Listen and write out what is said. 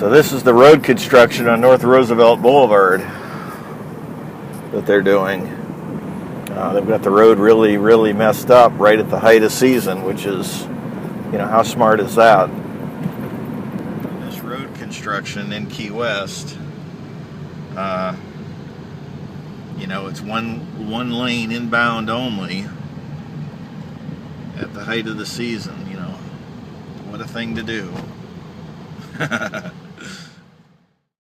So this is the road construction on North Roosevelt Boulevard that they're doing. They've got the road really, really messed up right at the height of season, which is, how smart is that? This road construction in Key West, it's one lane inbound only at the height of the season. What a thing to do.